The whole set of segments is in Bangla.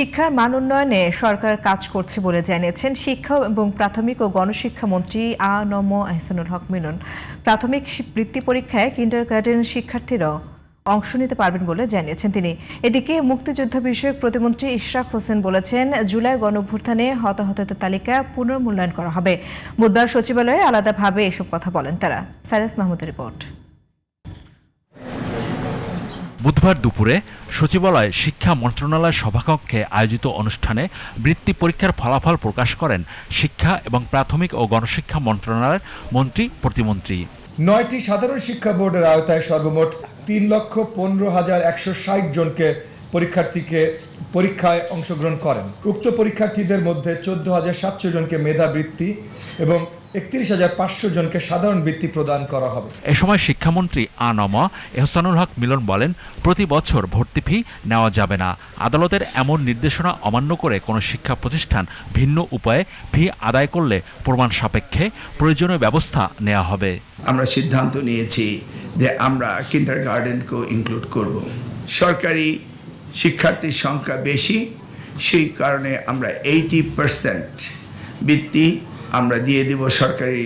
শিক্ষার মান উন্নয়নে সরকার কাজ করছে বলে জানিয়েছেন শিক্ষা এবং প্রাথমিক ও গণশিক্ষা মন্ত্রী আ.ন.ম এহসানুল হক মিলন। প্রাথমিক বৃত্তি পরীক্ষায় কিন্ডারগার্টেন শিক্ষার্থীরাও অংশ নিতে পারবেন বলে জানিয়েছেন তিনি। এদিকে মুক্তিযুদ্ধ বিষয়ক প্রতিমন্ত্রী ইশরাক হোসেন বলেছেন, জুলাই গণঅভ্যুত্থানে হতাহতদের তালিকা পুনর্মূল্যায়ন করা হবে। বুধবার সচিবালয়ে আলাদাভাবে এসব কথা বলেন তারা। সাইরাস মাহমুদের রিপোর্ট। বুধবার দুপুরে সচিবালয় শিক্ষা মন্ত্রণালয় সভাকক্ষে আয়োজিত অনুষ্ঠানে বৃত্তি পরীক্ষার ফলাফল প্রকাশ করেন শিক্ষা এবং প্রাথমিক ও গণশিক্ষা মন্ত্রণালয়ের মন্ত্রী প্রতিমন্ত্রী। 9টি সাধারণ শিক্ষা বোর্ডের আওতায় সর্বমোট 3,15,160 জনকে পরীক্ষার্থীকে পরীক্ষায় অংশগ্রহণ করেন। উক্ত পরীক্ষার্থীদের মধ্যে 14,700 জনকে মেধাবৃত্তি এবং 31,500 জনকে সাধারণ বৃত্তি প্রদান করা হবে। এ সময় শিক্ষামন্ত্রী আ.ন.ম এহসানুল হক মিলন বলেন, প্রতি বছর ভর্তি ফি নেওয়া যাবে না। আদালতের এমন নির্দেশনা অমান্য করে কোনো শিক্ষা প্রতিষ্ঠান ভিন্ন উপায়ে ফি আদায় করলে প্রমাণ সাপেক্ষে প্রয়োজনীয় ব্যবস্থা নেওয়া হবে। আমরা সিদ্ধান্ত নিয়েছি যে আমরা কিন্ডারগার্টেনকেও ইনক্লুড করব। সরকারি শিক্ষার্থীর সংখ্যা বেশি, সেই কারণে আমরা 80% বৃত্তি আমরা দিয়ে দেব সরকারি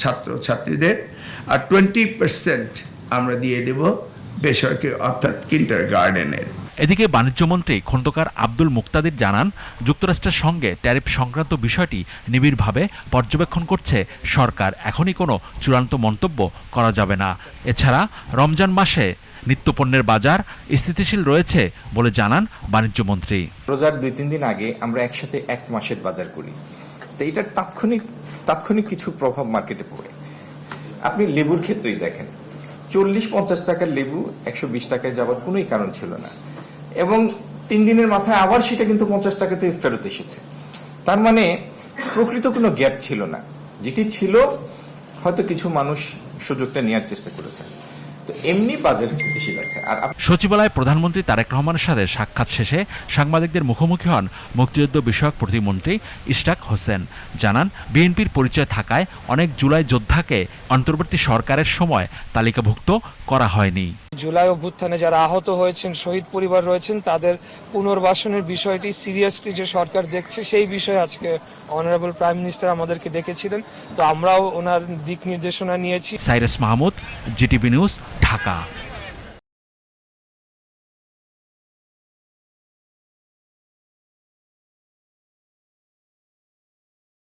ছাত্রছাত্রীদের, আর 20% আমরা দিয়ে দেব বেসরকারি অর্থাৎ কিন্ডারগার্টেনের। এদিকে বাণিজ্যমন্ত্রী খন্দকার আব্দুল মুক্তাদির জানান, যুক্তরাষ্ট্রের সঙ্গে ট্যারিফ সংক্রান্ত বিষয়টি নিবিড়ভাবে পর্যবেক্ষণ করছে সরকার। এখনই কোনো চূড়ান্ত মন্তব্য করা যাবে না। এছাড়া রমজান মাসে নিত্যপণ্যের বাজার স্থিতিশীল রয়েছে বলে জানান বাণিজ্যমন্ত্রী। রোজার 2-3 দিন আগে আমরা একসাথে 1 মাসের বাজার করি, তো এটার তাৎক্ষণিক কিছু প্রভাব মার্কেটে পড়ে। আপনি লেবুর ক্ষেত্রেই দেখেন, 40-50 টাকার লেবু 120 টাকায় যাওয়ার কোনোই কারণ ছিল না, এবং 3 দিনের মাথায় আবার সেটা কিন্তু 50 টাকাতে ফেরত এসেছে। তার মানে প্রকৃত কোনো গ্যাপ ছিল না, যেটি ছিল হয়তো কিছু মানুষ সুযোগটা নেওয়ার চেষ্টা করেছে। তো এমনি বাজার স্থিতিশীল আছে। আর সচিবালয়ে প্রধানমন্ত্রী তারেক রহমানের সাথে সাক্ষাৎ শেষে সাংবাদিকদের মুখোমুখি হন মুক্তিযুদ্ধ বিষয়ক প্রতিমন্ত্রী ইশরাক হোসেন। জানান, বিএনপির পরিচয় থাকায় অনেক জুলাই যোদ্ধাকে অন্তর্বর্তী সরকারের সময় তালিকাভুক্ত করা হয়নি। জুলাই অভ্যুত্থানে যারা আহত হয়েছেন, শহীদ পরিবার রয়েছেন, তাদের পুনর্বাসনের বিষয়টি সিরিয়াসলি যে সরকার দেখছে, সেই বিষয়ে আজকে অনারেবল প্রাইম মিনিস্টার আমাদেরকে ডেকেছিলেন। তো আমরাও ওনার দিক নির্দেশনা নিয়েছি। Cyrus Mahmud, GTV news, Dhaka.